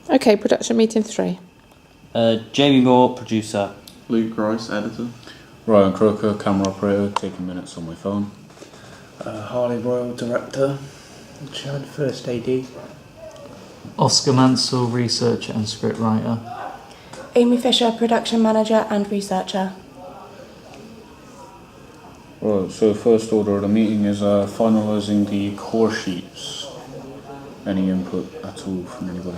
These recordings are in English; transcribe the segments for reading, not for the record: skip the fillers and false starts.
Okay, production meeting 3. Jamie Moore, producer. Luke Rice, editor. Ryan Croker, camera operator, taking minutes on my phone. Harley Royal, director. Chad, first AD. Oscar Mansell, researcher and scriptwriter. Amy Fisher, production manager and researcher. Right, so first order of the meeting is finalising the core sheets. Any input at all from anybody?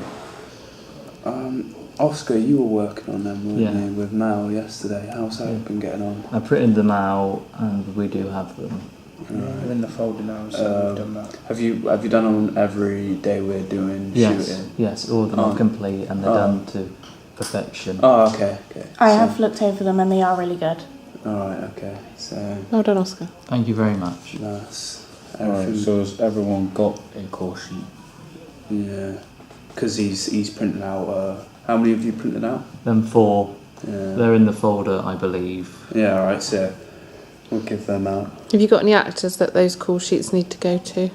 Oscar, you were working on them, weren't Yeah. you, with Mel yesterday? How's that been getting on? I printed them out and we do have them. They're in the folder now, so we've done that. Have you done on every day we're doing shooting? Yes, all of them are complete and they're done to perfection. Oh, okay. I have looked over them and they are really good. Alright, okay. So Well done, Oscar. Thank you very much. that's Alright, everything. so has everyone got a core sheet? Yeah. Because he's printed out. How many have you printed out? Them 4, Yeah. they're in the folder, I believe. Yeah. Alright. So we'll give them out. Have you got any actors that those call sheets need to go to?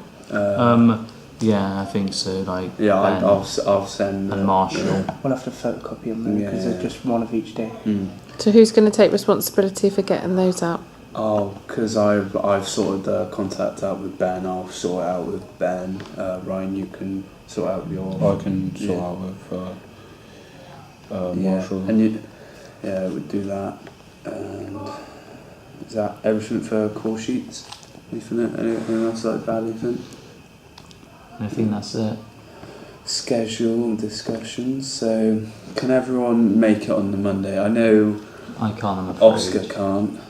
Yeah, I think so. Like Yeah. Ben I'll send. and Marshall. We'll have to photocopy them because Yeah. they're just one of each day. So who's going to take responsibility for getting those out? Oh, because I've sorted the contact out with Ben. I'll sort it out with Ben. Ryan, you can sort out your. I can sort out with Marshall. Yeah, and we'll do that. And is that everything for call sheets? Anything else like that? Anything? I think that's it. Schedule and discussions. So, can everyone make it on the Monday? I know I can't, I'm afraid. Oscar can't.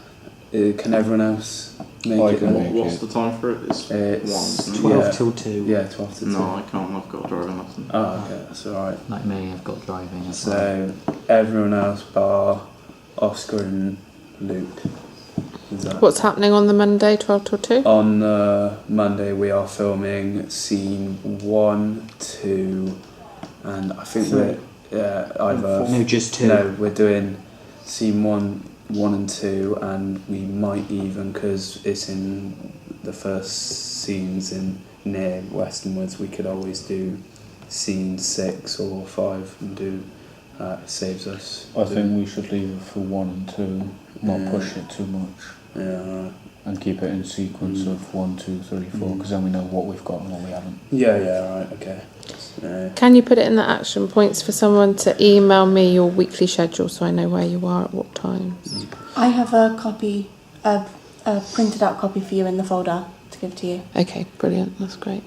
Can everyone else make I it? can then? make What's the time for it? It's 1. It's 12. 12 till 2. Yeah, 12 to 2. No, I can't. I've got a driving lesson. Oh, okay, that's alright. Like me, I've got driving as well. So, everyone else bar Oscar and Luke. Is that? What's happening on the Monday, 12 till 2? On Monday we are filming scene 1, 2, and I think we're either No, just 2. No, we're doing scene 1 and 2, and we might even, because it's in the first scenes in near Western Woods, we could always do scene 6 or 5 and do. It saves us. I think we should leave it for 1 and 2, not push it too much. Yeah. And keep it in sequence of 1, 2, 3, 4, because then we know what we've got and what we haven't. Yeah, right, okay. Can you put it in the action points for someone to email me your weekly schedule so I know where you are at what times? I have a copy, a printed out copy for you in the folder to give to you. Okay, brilliant. That's great.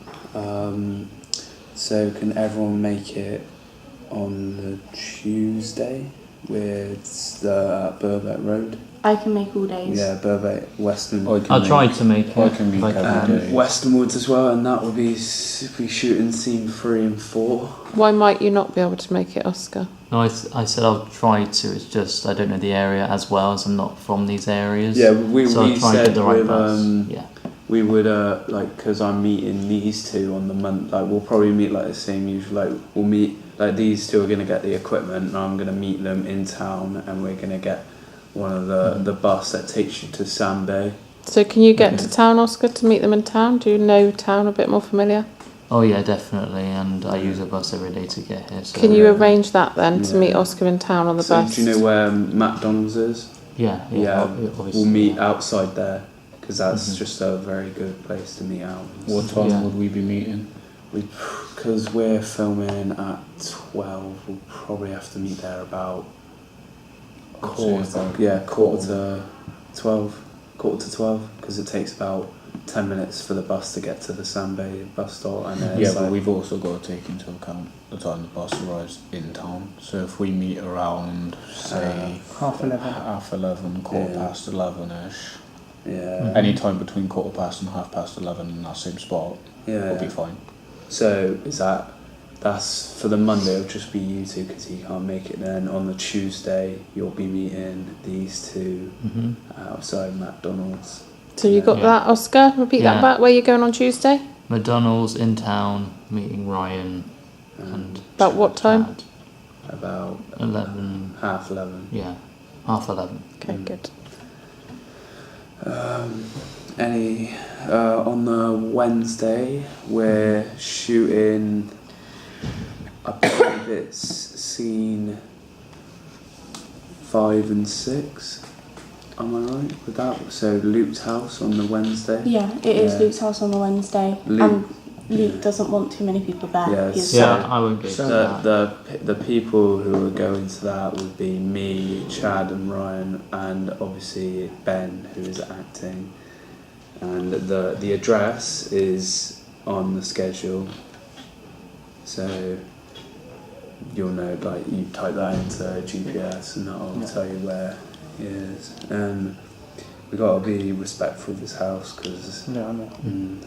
So can everyone make it on the Tuesday with the Burbeck Road? I can make all days. Yeah, Burbeck, Western. I'll try to make it. I can make if I every can. day. Western Woods as well, and that will be shooting scene 3 and 4. Why might you not be able to make it, Oscar? No, I said I'll try to. It's just I don't know the area as well as I'm not from these areas. Yeah, so we I'll try and said get the right with, bus. Yeah. we would like, because I'm meeting these two on the month. Like we'll probably meet like the same usual. Like we'll meet like these two are gonna get the equipment, and I'm gonna meet them in town, and we're gonna get one of the bus that takes you to Sand Bay. So can you get to town, Oscar, to meet them in town? Do you know town a bit more familiar? Oh yeah, definitely. And I use a bus every day to get here. So Can you arrange that then to Yeah. meet Oscar in town on the So bus? do you know where McDonald's is? Yeah. Obviously. We'll meet outside there, because that's just a very good place to meet out. What time Yeah. would we be meeting? Because we're filming at 12, we'll probably have to meet there about quarter to 12, because it takes about 10 minutes for the bus to get to the Sand Bay bus stop. And then Yeah, it's but like, we've also got to take into account the time the bus arrives in town. So if we meet around, say, Half 11. half 11, quarter Yeah. past 11ish, yeah, any time between quarter past and half past 11 in that same spot, yeah. will be fine. So that's for the Monday, it'll just be you two because he can't make it. Then on the Tuesday, you'll be meeting these two outside McDonald's. So you got that, Oscar? Repeat that Yeah. back. Where are you going on Tuesday? McDonald's in town, meeting Ryan, and About what time? Chad. About 11. half 11. Yeah, half 11. Okay, good. On the Wednesday we're shooting, I believe it's scene 5 and 6. Am I right with that? So Luke's house on the Wednesday. Yeah, it is Yeah. Luke's house on the Wednesday, Luke- and Luke doesn't want too many people there. Yeah, He's- so- I won't go to that. The people who are going to that would be me, Chad, and Ryan, and obviously Ben, who is acting. And the address is on the schedule, so you'll know. Like you type that into GPS, and that'll tell you where it is. And we gotta be respectful of this house because No, I know.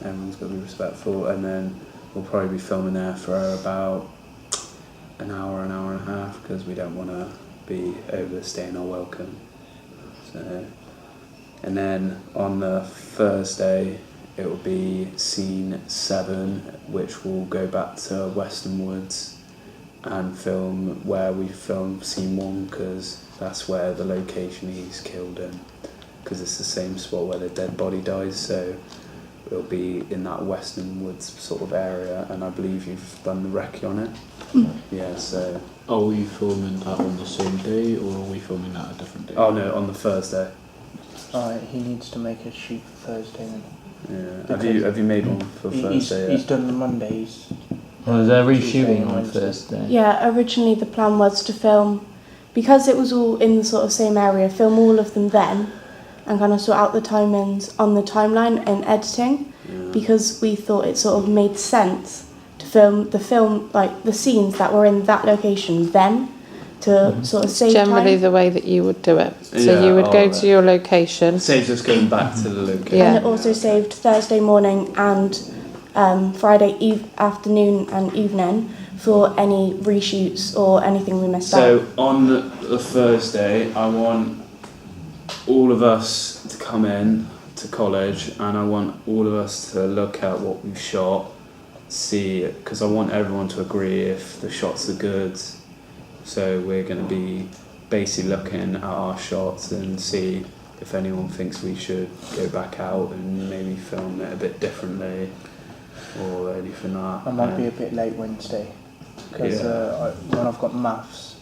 everyone's got to be respectful. And then we'll probably be filming there for about an hour and a half because we don't want to be overstaying our welcome. So, and then on the Thursday it will be scene 7, which will go back to Western Woods and film where we filmed scene 1 because that's where the location he's killed in. Because it's the same spot where the dead body dies, so it'll be in that Western Woods sort of area, and I believe you've done the recce on it. Yeah, so... Are we filming that on the same day, or are we filming that a different day? Oh no, on the Thursday. Alright, he needs to make a shoot for Thursday then. Yeah. Have you made one for Thursday He's yet? done the Mondays. Was there Tuesday reshooting and on Wednesday. Thursday? Yeah, originally the plan was to film, because it was all in the sort of same area, film all of them then, and kind of sort out the timings on the timeline and editing, because we thought it sort of made sense to film like the scenes that were in that location then, to sort of save Generally, time. the way that you would do it. So Yeah, you would go alright. to your location. Saves us going back to the location. Yeah. And it also saved Thursday morning and Friday afternoon and evening for any reshoots or anything we missed out. So on the Thursday, I want all of us to come in to college, and I want all of us to look at what we've shot, see it, because I want everyone to agree if the shots are good. So we're going to be basically looking at our shots and see if anyone thinks we should go back out and maybe film it a bit differently or anything like that. I might be a bit late Wednesday because when I've got maths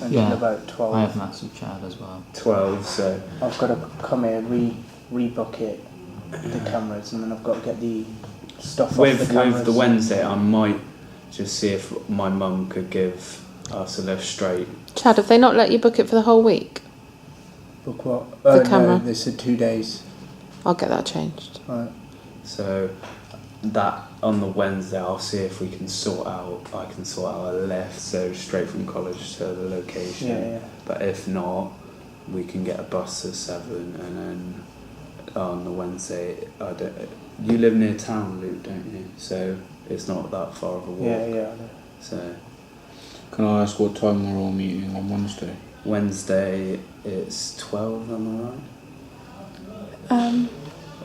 and Yeah. about 12, I have maths with Chad as well. 12, so I've got to come here, rebook it, the cameras, and then I've got to get the stuff off the cameras. with the Wednesday, I might just see if my mum could give us a lift straight. Chad, have they not let you book it for the whole week? Book what? The camera. No, they said 2 days. I'll get that changed. Right. So that on the Wednesday, I'll see if we can sort out. I can sort out a lift, so straight from college to the location. Yeah. But if not, we can get a bus to 7, and then on the Wednesday, you live near town, Luke, don't you? So it's not that far of a walk. Yeah, I know. So Can I ask what time we're all meeting on Wednesday? Wednesday, it's 12, am I right?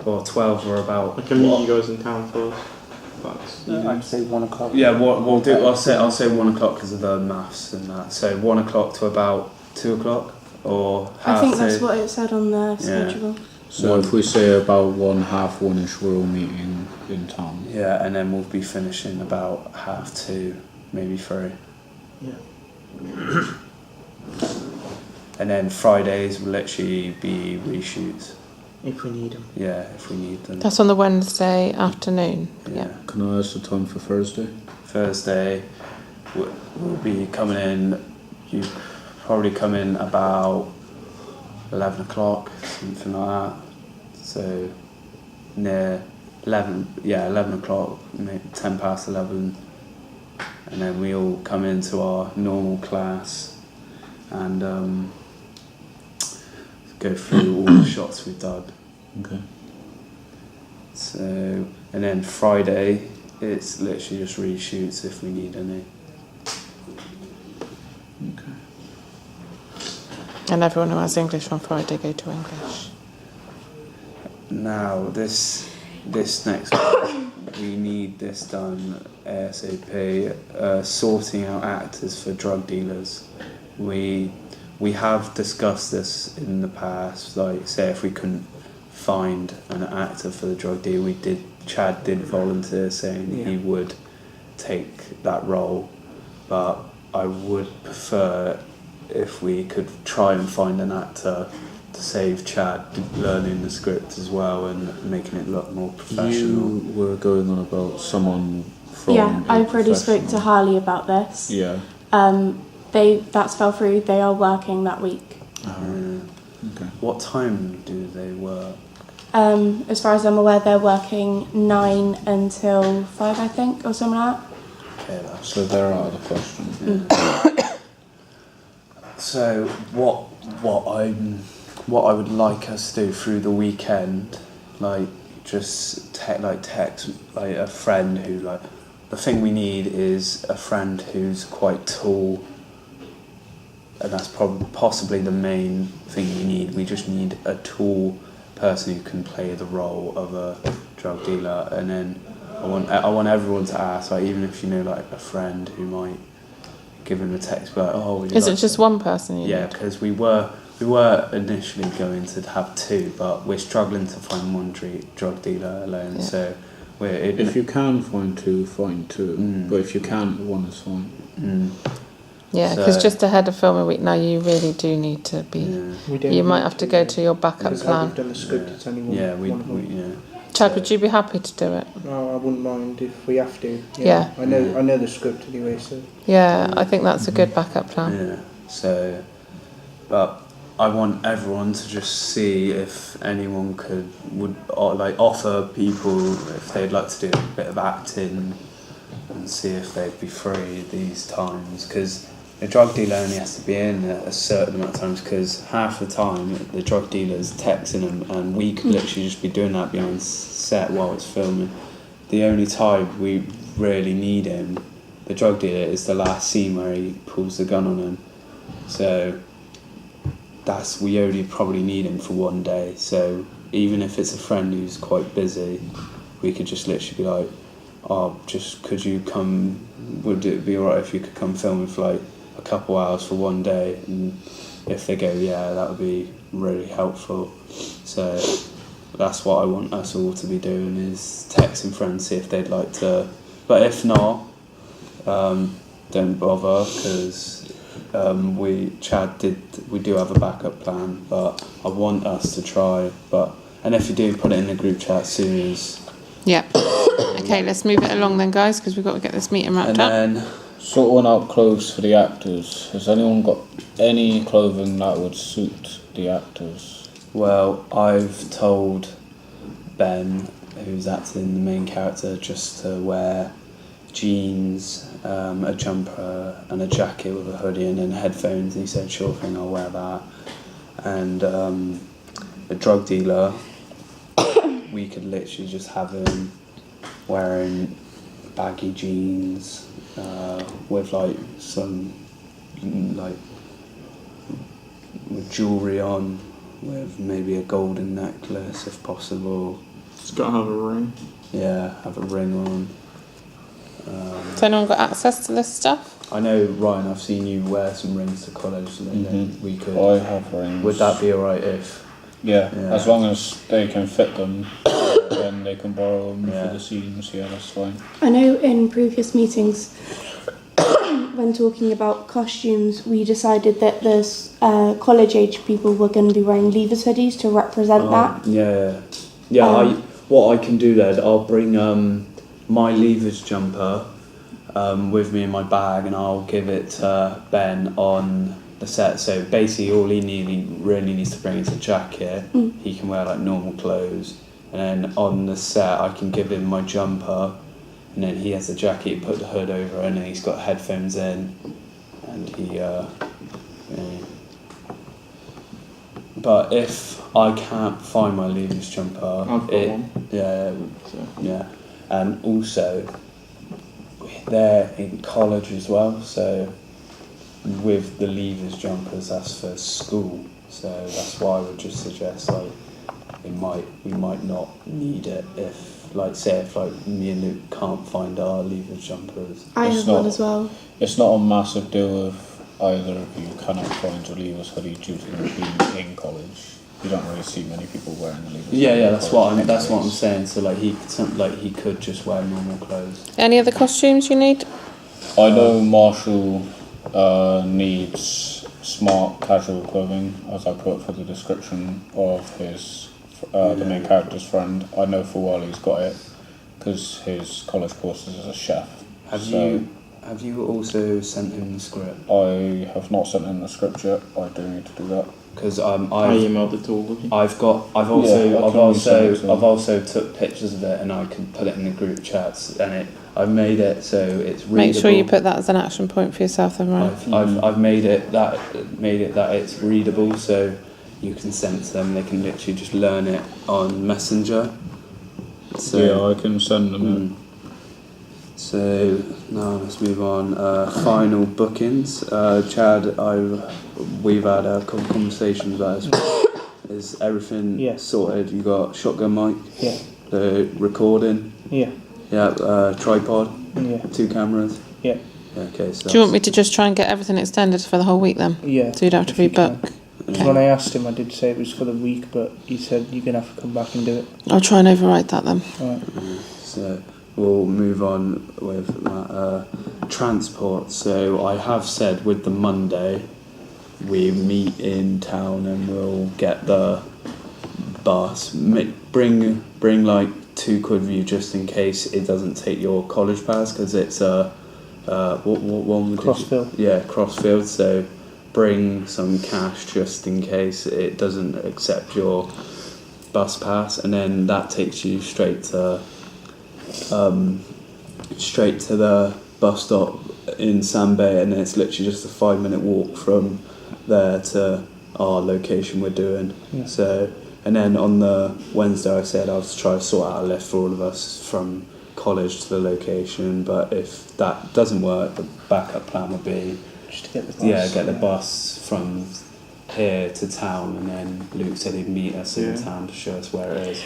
Or 12 or about. I can meet you guys in town first. That's I'd say 1 o'clock. Yeah, what we'll do. I'll say 1 o'clock because of the maths and that. So 1 o'clock to about 2 o'clock or half I think 2. that's what it said on the schedule. So if we say about 1:30-ish, we're all meeting in town. Yeah, and then we'll be finishing about 2:30, maybe 3. Yeah. And then Fridays will literally be reshoots. If we need them. Yeah, if we need them. That's on the Wednesday afternoon. Yeah. Can I ask the time for Thursday? Thursday, we'll be coming in. You probably come in about 11 o'clock, something like that. So near 11 o'clock, maybe 10 past 11. And then we all come into our normal class and go through all the shots we've done. Okay. So, and then Friday, it's literally just reshoots if we need any. Okay. And everyone who has English on Friday go to English. Now, this next week, we need this done ASAP. Sorting out actors for drug dealers. We have discussed this in the past. Like, say if we couldn't find an actor for the drug deal, Chad did volunteer saying he would take that role, but I would prefer if we could try and find an actor to save Chad learning the script as well and making it look more professional. You were going on about someone from. Yeah, a I've already spoke to professional- Harley about this. Yeah. That's fell through. They are working that week. Okay. What time do they work? As far as I'm aware, they're working 9 until 5, I think, or something like that. Okay, that's So they're out of the question. So what I would like us to do through the weekend, like just text like a friend who like the thing we need is a friend who's quite tall, and that's possibly the main thing we need. We just need a tall person who can play the role of a drug dealer, and then I want everyone to ask, like, even if you know like a friend who might give him a text, but Is it just one person? Yeah, because we were initially going to have 2, but we're struggling to find one drug dealer alone. Yeah. So If you can find 2, find 2. But if you can't, 1 is fine. Yeah, because So- just ahead of filming week now, you really do need to be. We don't You might need have to go to your backup because how plan. we've done the script, it's only one. yeah, one of them. Chad, would you be happy to do it? No, I wouldn't mind if we have to. Yeah. I know the script anyway, so. Yeah, I think that's a good backup plan. Yeah. So, but I want everyone to just see if anyone would offer people if they'd like to do a bit of acting and see if they'd be free these times, because the drug dealer only has to be in a certain amount of times, because half the time the drug dealer's texting them, and we could literally just be doing that behind set while it's filming. The only time we really need him, the drug dealer, is the last scene where he pulls the gun on him. So we only probably need him for one day. So even if it's a friend who's quite busy, we could just literally be like, could you come, would it be alright if you could come film for like a couple hours for one day? And if they go, yeah, that would be really helpful. So that's what I want us all to be doing, is texting friends, see if they'd like to. But if not, don't bother, because we do have a backup plan, but I want us to try. And if you do, put it in the group chat as soon as. Yeah. Okay, let's move it along then, guys, because we've got to get this meeting wrapped And up. then Sorting out clothes for the actors. Has anyone got any clothing that would suit the actors? Well, I've told Ben, who's acting the main character, just to wear jeans, a jumper and a jacket with a hoodie and then headphones. And he said, sure thing, I'll wear that. And a drug dealer, we could literally just have him wearing baggy jeans with like some with jewellery on, with maybe a golden necklace if possible. It's got to have a ring. Yeah, have a ring on. Has anyone got access to this stuff? I know, Ryan, I've seen you wear some rings to college, and then we could. I have rings. Would that be alright if? Yeah, Yeah. as long as they can fit them, then they can borrow them Yeah. for the scenes. Yeah, that's fine. I know in previous meetings, when talking about costumes, we decided that the college-age people were going to be wearing Leavers hoodies to represent that. Yeah. What I can do then, I'll bring my Leavers jumper with me in my bag, and I'll give it to Ben on the set. So basically, all he really needs to bring is a jacket. He can wear like normal clothes, and then on the set, I can give him my jumper, and then he has the jacket, put the hood over, and then he's got headphones in, and he. But if I can't find my Leavers jumper, I've got one. Yeah, and also they're in college as well, so with the Leavers jumpers, that's for school. So that's why I would just suggest we might not need it if me and Luke can't find our Leavers jumpers. I It's have not- one as well. It's not a massive deal if either of you cannot find your Leavers hoodie due to them being in college. You don't really see many people wearing the Leavers. Yeah, that's what I'm anyways. saying. So he could just wear normal clothes. Any other costumes you need? I know Marshall needs smart casual clothing, as I put for the description of his the main character's friend. I know full well he's got it because his college course is as a chef. Have you also sent him the script? I have not sent in the script yet. I do need to do that. Because I emailed it to all of you. I've also took pictures of it and I can put it in the group chats and I've made it so it's readable. Make sure you put that as an action point for yourself then, right? I've made it that it's readable so you can send to them. They can literally just learn it on Messenger. So, yeah, I can send them in. So now let's move on. Final bookings. Chad, we've had a couple of conversations about this. Is everything sorted? You got shotgun mic? Yeah. The recording? Yeah. Yeah. Tripod? Yeah. 2 cameras? Yeah. Okay. So Do you want me to just try and get everything extended for the whole week then? Yeah. So you don't have to rebook? Because when I asked him, I did say it was for the week, but he said you're going to have to come back and do it. I'll try and override that then. Alright. So we'll move on with that. Transport. So I have said with the Monday, we meet in town and we'll get the bus. Bring like £2 with you just in case it doesn't take your college pass because it's what one would Crossfield. Yeah, Crossfield. So bring some cash just in case it doesn't accept your bus pass, and then that takes you straight to the bus stop in Sandbay, and then it's literally just a 5-minute walk from there to our location we're doing. Yeah. So, and then on the Wednesday I said I'll try to sort out a lift for all of us from college to the location, but if that doesn't work, the backup plan would be Just to get the bus. get the bus from here to town, and then Luke said he'd meet us in town to show us where it is.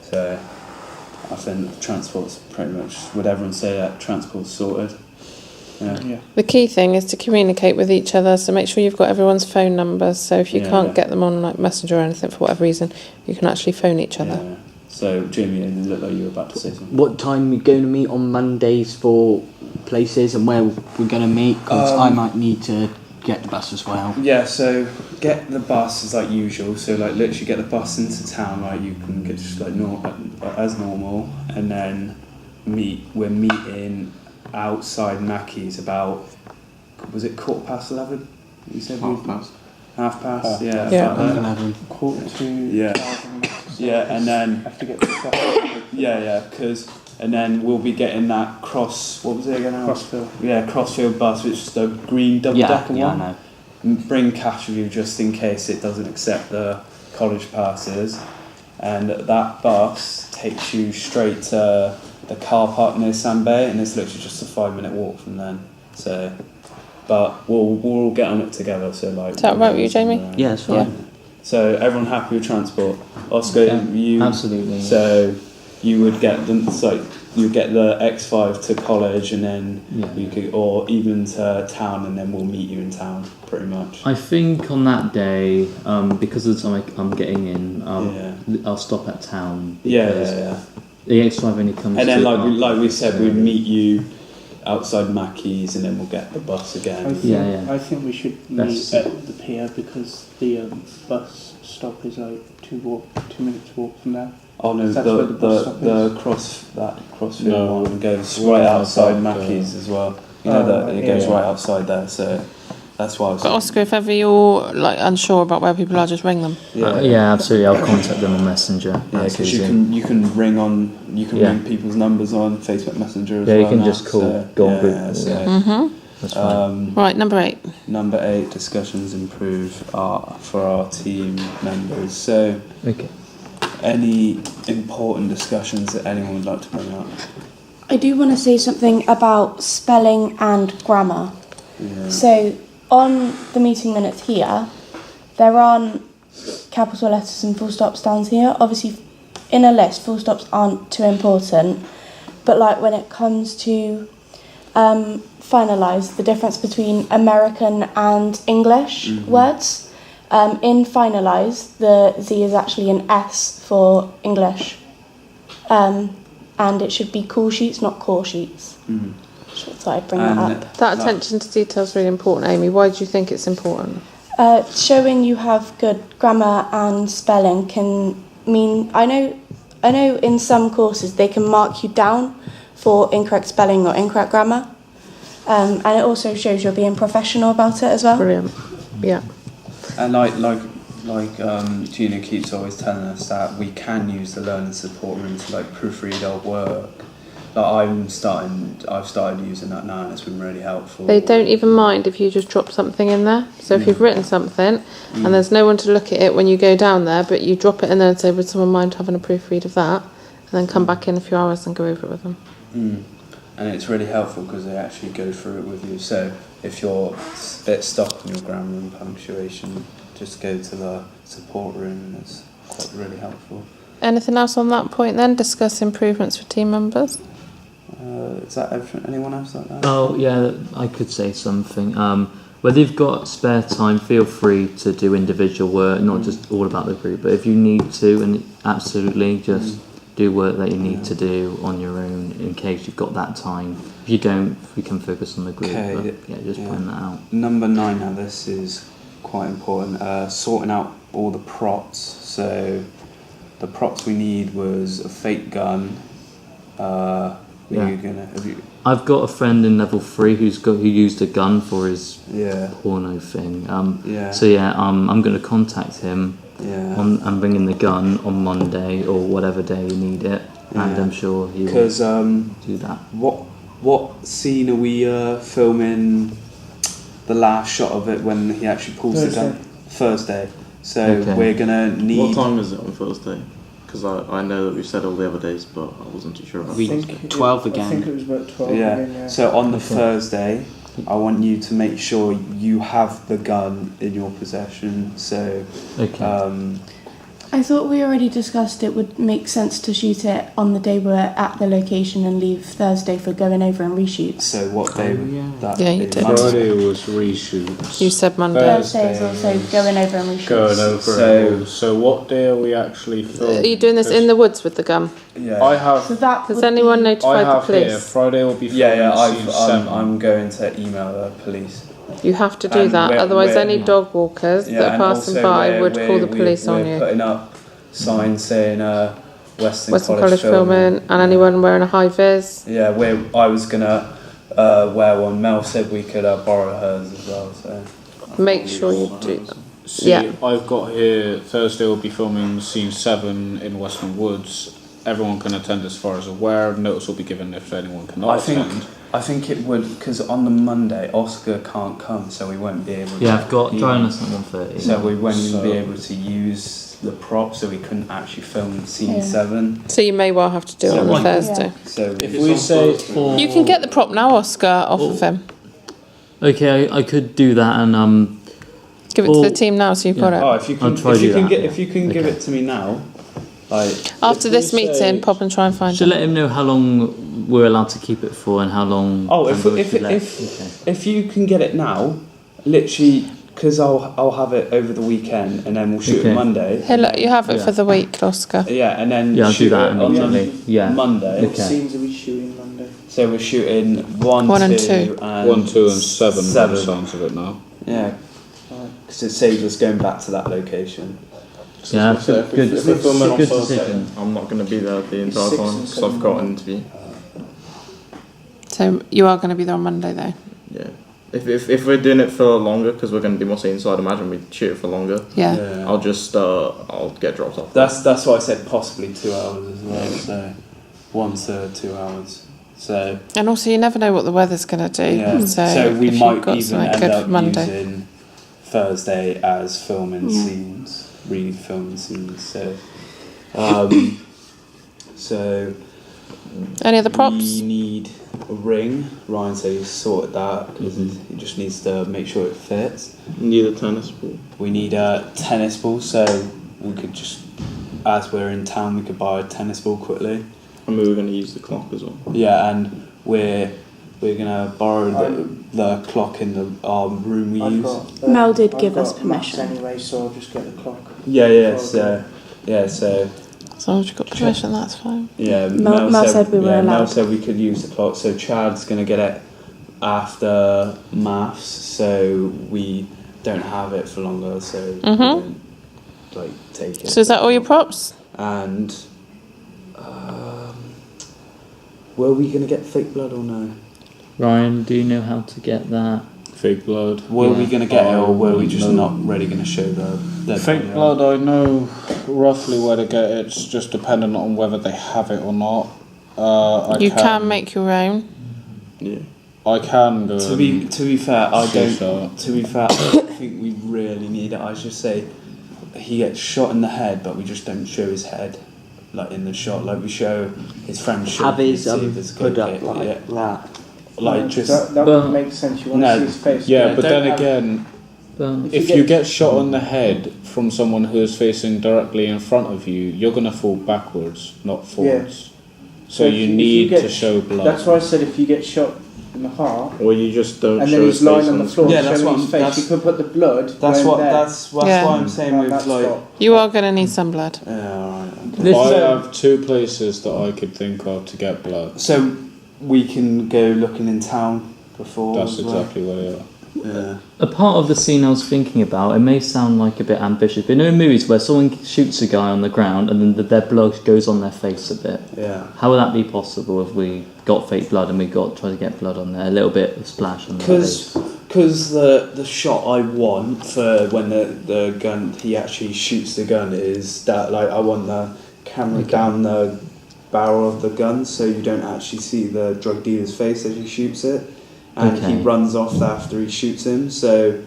So I think transport's pretty much, would everyone say that transport's sorted? Yeah. The key thing is to communicate with each other, so make sure you've got everyone's phone numbers, so if you can't get them on like Messenger or anything for whatever reason, you can actually phone each other. Yeah. So Jamie, it looked like you were about to say something. What time are we going to meet on Mondays for places and where we're going to meet? Because I might need to get the bus as well. Yeah, so get the bus as like usual. So like literally get the bus into town. Like you can get just like as normal, and then we're meeting outside Mackey's about, was it 11:15? You said Half past. Half past. Yeah. Yeah. About that. 11. Quarter to Yeah. 12. Yeah, and then Have to get the stuff. and then we'll be getting that what was it again? Crossfield. Yeah, Crossfield bus, which is the green double-decker Yeah, I one. know. Bring cash with you just in case it doesn't accept the college passes, and that bus takes you straight to the car park near Sandbay, and it's literally just a 5-minute walk from then. So, but we'll all get on it together. So like. Is that right with you, Jamie? Yeah, it's fine. So everyone happy with transport? Oscar, Yeah, you absolutely. So you would get you get the X5 to college, and then you could, or even to town, and then we'll meet you in town, pretty much. I think on that day, because of the time I'm getting in, I'll stop at town. because The X5 only comes. And then, to like we said, we'd meet you outside Mackey's, and then we'll get the bus again. I think we should meet at the pier because the bus stop is like 2 minutes walk from there. Oh no, That's where the bus stop Crossfield one goes right outside Mackey's as well. You know that it goes right outside there, so that's why I was. But Oscar, if ever you're like unsure about where people are, just ring them. Yeah, absolutely. I'll contact them on Messenger. Yeah, because you can ring ring people's numbers on Facebook Messenger as well. Yeah, you can now, just go on group. That's fine. Right, number 8. Number 8, discussions improve for our team members. So, Okay. any important discussions that anyone would like to bring up? I do want to say something about spelling and grammar. Yeah. So, on the meeting minutes here, there aren't capital letters and full stops down here. Obviously, in a list, full stops aren't too important. But like when it comes to finalise, the difference between American and English words, in finalise, the Z is actually an S for English. And it should be call sheets, not core sheets. Mm. Just thought I'd bring that up. That attention to detail is really important, Amy. Why do you think it's important? Showing you have good grammar and spelling can mean, I know in some courses they can mark you down for incorrect spelling or incorrect grammar, and it also shows you're being professional about it as well. Brilliant. Yeah. And like Gina keeps always telling us that we can use the learning support room to like proofread our work. Like I've started using that now, and it's been really helpful. They don't even mind if you just drop something in there. So if you've written something and there's no one to look at it when you go down there, but you drop it in there and say, would someone mind having a proofread of that? And then come back in a few hours and go over it with them. And it's really helpful because they actually go through it with you. So if you're a bit stuck on your grammar and punctuation, just go to the support room, and it's quite really helpful. Anything else on that point then? Discuss improvements for team members? Is that everything? Anyone else like that? Oh yeah, I could say something. Whether you've got spare time, feel free to do individual work, not just all about the group. But if you need to, and absolutely just do work that you need to do on your own in case you've got that time. If you don't, we can focus on the group. Okay, but yeah, just point that out. Number 9 now, this is quite important. Sorting out all the props. So the props we need was a fake gun. I've got a friend in level 3 who used a gun for his porno thing. So yeah, I'm going to contact him. I'm bringing the gun on Monday or whatever day you need it, and I'm sure he will do that. What scene are we filming? The last shot of it when he actually pulls the gun. Thursday. So we're gonna need. What time is it on Thursday? Because I know that we've said all the other days, but I wasn't too sure about Thursday. 12 again. I think it was about 12 Yeah. again, yeah. So on the Thursday, I want you to make sure you have the gun in your possession. So, I thought we already discussed it would make sense to shoot it on the day we're at the location and leave Thursday for going over and reshoots. So what day would that Yeah, you be? did. Friday was reshoots. You said Monday. Thursday is also going over and reshoots. Going over. So what day are we actually filming? Are you doing this in the woods with the gun? Yeah. I have. So that Has would anyone be, I notified the have here. police? Friday will be filming scene 7. I'm going to email the police. You have to do And that, we're- otherwise we're- any dog walkers that are and passing also by would call the police on we're you. putting up signs saying Western College filming and anyone wearing a high vis. Yeah, I was gonna wear one. Mel said we could borrow hers as well. So Make sure you do that. See, I've got here Thursday will be filming scene 7 in Western Woods. Everyone can attend as far as aware. Notice will be given if anyone cannot attend. I think it would, because on the Monday Oscar can't come, so we won't be able to. Yeah, I've got dry us at 1:30. So we won't even be able to use the prop, so we couldn't actually film scene 7. So you may well have to do it on the Thursday. So If we say You can get the prop now, Oscar, off of him. Okay, I could do that and Give it to the team now so you've got Oh, it. if you can, I'll try to do that. if you can give it to me now, like After if this we meeting, say- pop and try and find should it. let him know how long we're allowed to keep it for and how long. Oh, Pandora should let. if you can get it now, literally, because I'll have it over the weekend and then we'll shoot Okay. it Monday. Hey, look, you have it for the week, Oscar. Yeah, and then Yeah, I'll shoot do that it on immediately. Yeah. Monday. What scenes are we shooting Monday? So we're shooting 1, One and 2, two. and 1, 2, and 7. By the 7. sounds of it now. Yeah, because it saves us going back to that location. Yeah, So if good, we're filming on good Thursday, decision. I'm not going to be there the entire 6 time and because I've 7. got an interview. So you are going to be there on Monday, though. Yeah. If we're doing it for longer, because we're going to do more scenes, so I'd imagine we'd shoot it for longer. Yeah. I'll just I'll get dropped off. That's why I said possibly 2 hours as well. So 1 to 2 hours. So And also, you never know what the weather's going to do. yeah. So, we if might you've got even something end good up for Monday. using Thursday as filming scenes, re-filming scenes. So Any other props? we need a ring. Ryan said he sorted that because he just needs to make sure it fits. Need a tennis ball. We need a tennis ball, so we could just, as we're in town, we could buy a tennis ball quickly. And we were going to use the clock as well. Yeah, and we're gonna borrow the clock in the room we use. Mel did give I've us got maths permission. anyway, so I'll just get the clock. Yeah. Okay. So As long as you've got permission, that's fine. yeah. Mel said we were allowed. Mel said we could use the clock. So Chad's gonna get it after maths, so we don't have it for longer, so we don't take it. So is that all your props? And were we going to get fake blood or no? Ryan, do you know how to get that? Fake blood. Were we going to get it, or were we just no. not really going to show the Fake blood, I know roughly where to get it. It's just dependent on whether they have it or not. You can make your own. Yeah. I can go. To be fair, I shoot don't. that. To be fair, I don't think we really need it. I just say he gets shot in the head, but we just don't show his head, like in the shot. Like we show his friend Have his hood up hit. like that. Like just that would make sense. You want to see his face. Yeah, Yeah, but don't then have- again, But if you get shot on the head from someone who is facing directly in front of you, you're gonna fall backwards, not forwards. So if you if need get to show blood. That's why I said if you get shot in the heart Or you just don't and show then his he's lying face on the floor, Yeah, that's showing what his I'm- face, that's- you could put the blood. That's going what there. that's Yeah. why I'm saying with That's like. what- You are going to need some blood. Yeah, alright. I have 2 places that I could think of to get blood. So we can go looking in town before. That's as well. exactly what they are. Yeah. a part of the scene I was thinking about, it may sound like a bit ambitious, but you know in movies where someone shoots a guy on the ground and then their blood goes on their face a bit. Yeah. How would that be possible if we got fake blood and we try to get blood on there, a little bit of splash on their face? Because the shot I want for when the gun he actually shoots the gun is that like I want the camera down the barrel of the gun so you don't actually see the drug dealer's face as he shoots it, and he Okay. runs off after he shoots him. So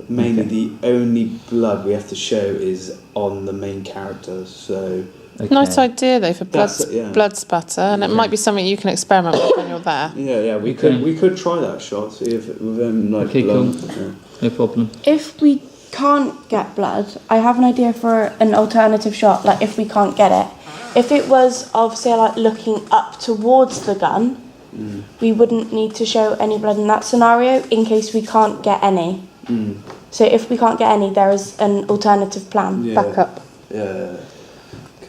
mainly the only blood we have to show is on the main character. So Okay. Nice idea though for blood, That's it, yeah. blood spatter, and it might be something you can experiment with when you're there. yeah, we Okay. could try that shot. See if it, with him like Okay, blood. cool. Yeah. No problem. If we can't get blood, I have an idea for an alternative shot, like if we can't get it. If it was of, say, like looking up towards the gun, we wouldn't need to show any blood in that scenario in case we can't get any. So if we can't get any, there is an alternative plan. Yeah. Backup. Yeah.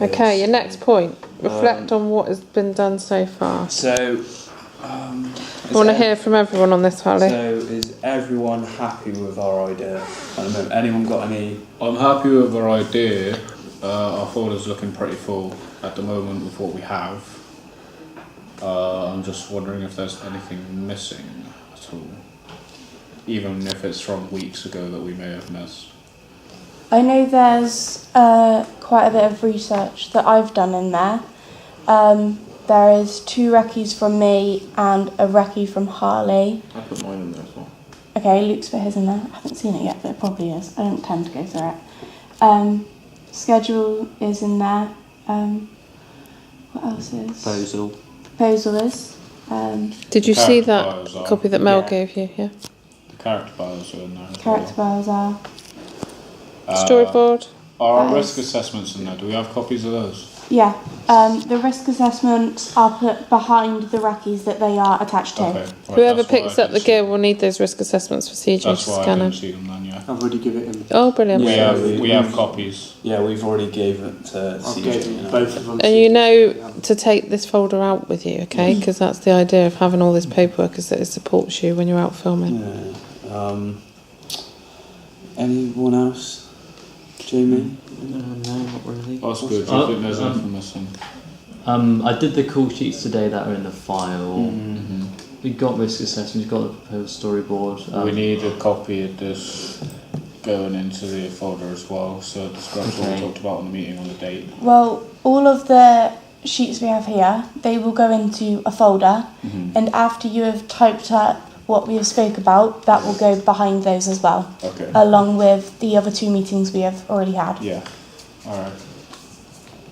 Okay, your next point. Reflect on what has been done so far. So, I want to hear from everyone on this, Harley. So, is everyone happy with our idea at the moment? Anyone got any? I'm happy with our idea. Our folder's looking pretty full at the moment with what we have. I'm just wondering if there's anything missing at all. Even if it's from weeks ago that we may have missed. I know there's quite a bit of research that I've done in there. There is 2 recce's from me and a recce from Harley. I put mine in there as well. Okay, Luke's put his in there. I haven't seen it yet, but it probably is. I don't tend to go through it. Schedule is in there. What else is? Proposal is. Did you see Character that bios are- copy that Mel Yeah. gave you? Yeah. The character bios are in there. as Character well. bios are. Storyboard. Are our That risk is- assessments in there? Do we have copies of those? Yeah. The risk assessments are put behind the recce's that they are attached to. Okay. Right, Whoever that's why I picks up didn't the see gear them. will need those risk assessments for CJ to That's why I scan didn't them. see them then, yeah. I've already given him. Oh, brilliant. We Yeah, have, we have copies. Yeah, we've already gave it to I've CJ. gave him both of them. And you know to take this folder out with you, okay? Because that's the idea of having all this paperwork, is that it supports you when you're out filming. Yeah. Anyone else? Jamie? No, not really. That's good. Do you think there's anything missing? I did the call sheets today that are in the file. Mm-hmm. We got risk assessment, we got the proposed storyboard. We need a copy of this going into the folder as well, so describe what we Okay. talked about in the meeting on the date. Well, all of the sheets we have here, they will go into a folder, and after you have typed up what we have spoke about, that will go behind those as well, Okay. along with the other 2 meetings we have already had. Yeah. Alright.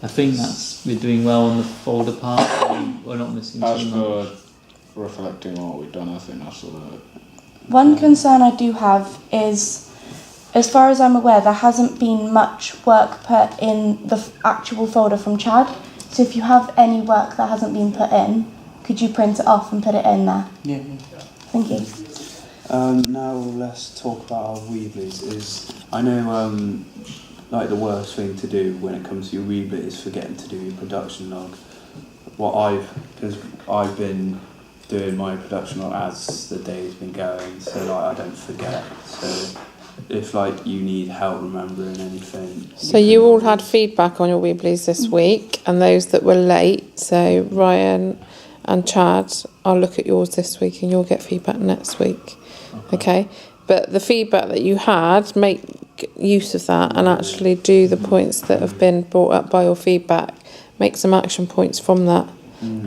I think we're doing well on the folder part. We're not missing As too much. for reflecting on what we've done, I think that's all right. One concern I do have is, as far as I'm aware, there hasn't been much work put in the actual folder from Chad. So if you have any work that hasn't been put in, could you print it off and put it in there? Yeah. Thank you. Now let's talk about our Weebly's. I know like the worst thing to do when it comes to your Weebly is forgetting to do your production log. Because I've been doing my production as the day's been going, so like I don't forget. So if like you need help remembering anything. So you all had feedback on your Weebly's this week, and those that were late, so Ryan and Chad, I'll look at yours this week and you'll get feedback next week. Okay? But the feedback that you had, make use of that and actually do the points that have been brought up by your feedback. Make some action points from that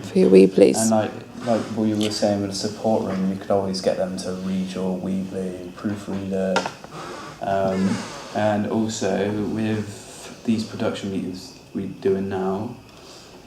for your Weebly's. And like what you were saying with the support room, you could always get them to read your Weebly, proofread it. And also with these production meetings we're doing now,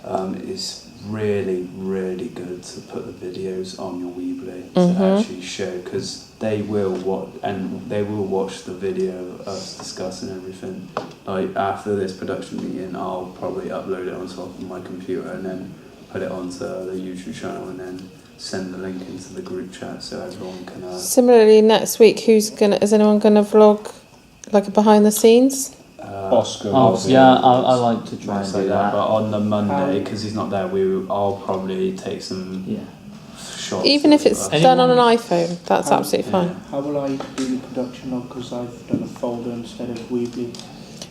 it's really, really good to put the videos on your Weebly to actually show, because they will watch the video of us discussing everything. Like after this production meeting, I'll probably upload it on top of my computer and then put it onto the YouTube channel and then send the link into the group chat so everyone can. Similarly, next week, is anyone gonna vlog like a behind the scenes? Oscar. I like to try and do that. But on the Monday, because he's not there, I'll probably take some shots. Even if it's done on an iPhone, that's absolutely fine. How will I do the production log, because I've done a folder instead of Weebly?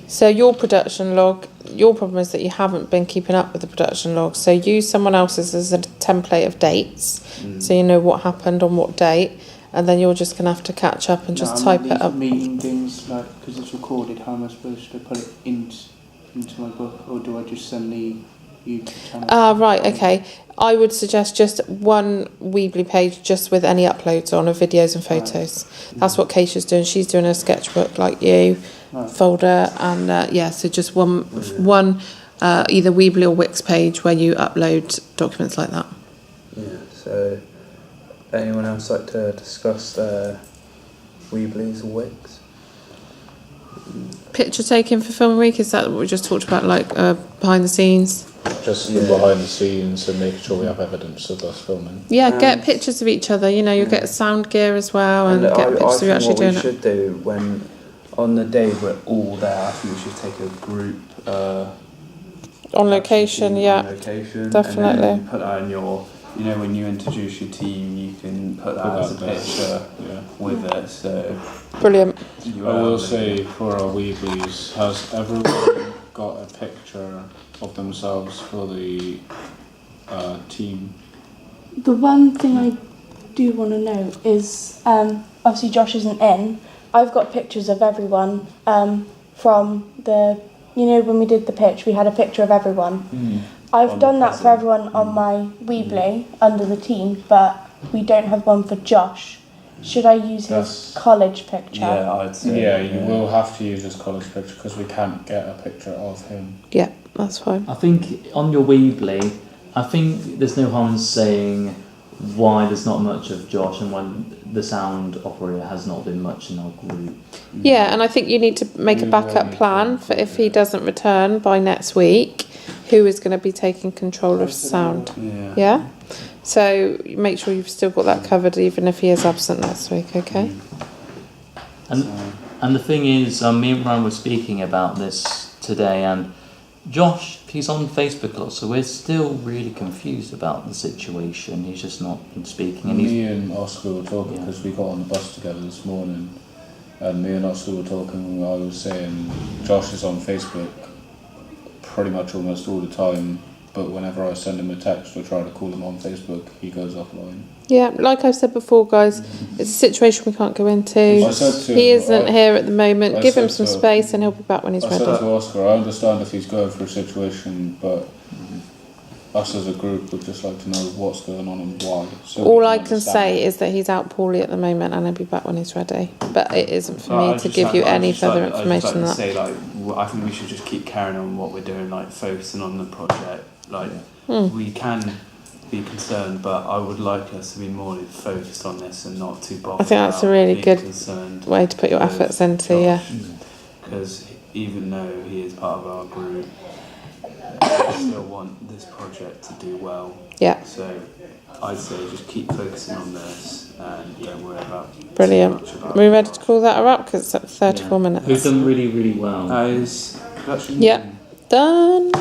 So your production log, your problem is that you haven't been keeping up with the production log. So use someone else's as a template of dates, so you know what happened on what date, and then you're just going to have to catch up and just type it up. Meeting things, like, because it's recorded, how am I supposed to put it into my book, or do I just send the YouTube channel? Right, okay. I would suggest just one Weebly page just with any uploads on of videos and photos. That's what Keisha's doing. She's doing a sketchbook like you, folder, and so just one either Weebly or Wix page where you upload documents like that. Yeah, so anyone else like to discuss their Weebly's or Wix? Picture taking for Film Week, is that what we just talked about, like behind the scenes? Just behind the scenes and making sure we have evidence of us filming. Yeah, get pictures of each other. You know, you'll get sound gear as well, and get pictures of you actually doing it. What we should do when on the day we're all there, I think we should take a group on location. On location, definitely. And then put that in your. You know, when you introduce your team, you can put that as a picture with it. So brilliant. I will say for our Weeblies, has everyone got a picture of themselves for the team? The one thing I do want to know is, obviously Josh isn't in. I've got pictures of everyone from the, when we did the pitch, we had a picture of everyone. I've done that for everyone on my Weebly under the team, but we don't have one for Josh. Should I use his college picture? Yeah, I'd say. Yeah, you will have to use his college picture because we can't get a picture of him. Yeah, that's fine. I think on your Weebly, I think there's no harm in saying why there's not much of Josh and why the sound operator has not been much in our group. Yeah, and I think you need to make a backup plan for if he doesn't return by next week, who is going to be taking control of sound. Yeah? So make sure you've still got that covered even if he is absent next week, okay? And the thing is, me and Ryan were speaking about this today, and Josh, he's on Facebook a lot, so we're still really confused about the situation. He's just not speaking. And me and Oscar were talking because we got on the bus together this morning, and me and Oscar were talking. I was saying Josh is on Facebook pretty much almost all the time, but whenever I send him a text or try to call him on Facebook, he goes offline. Yeah, like I've said before, guys, it's a situation we can't go into. He isn't here at the moment. Give him some space and he'll be back when he's ready. I said to Oscar, I understand if he's going through a situation, but us as a group would just like to know what's going on and why. So all I can say is that he's out poorly at the moment and he'll be back when he's ready. But it isn't for me to give you any further information than that. I think we should just keep carrying on what we're doing, like focusing on the project. We can be concerned, but I would like us to be more focused on this and not too bothered. I think that's a really good way to put your with efforts into, Josh, because even though he is part of our group, we still want this project to do well. Yeah. So I'd say just keep focusing on this and don't worry about brilliant. too much about Are we ready to call that a wrap? Because it's at 34 minutes. We've done really, really well. production. Yeah. Done.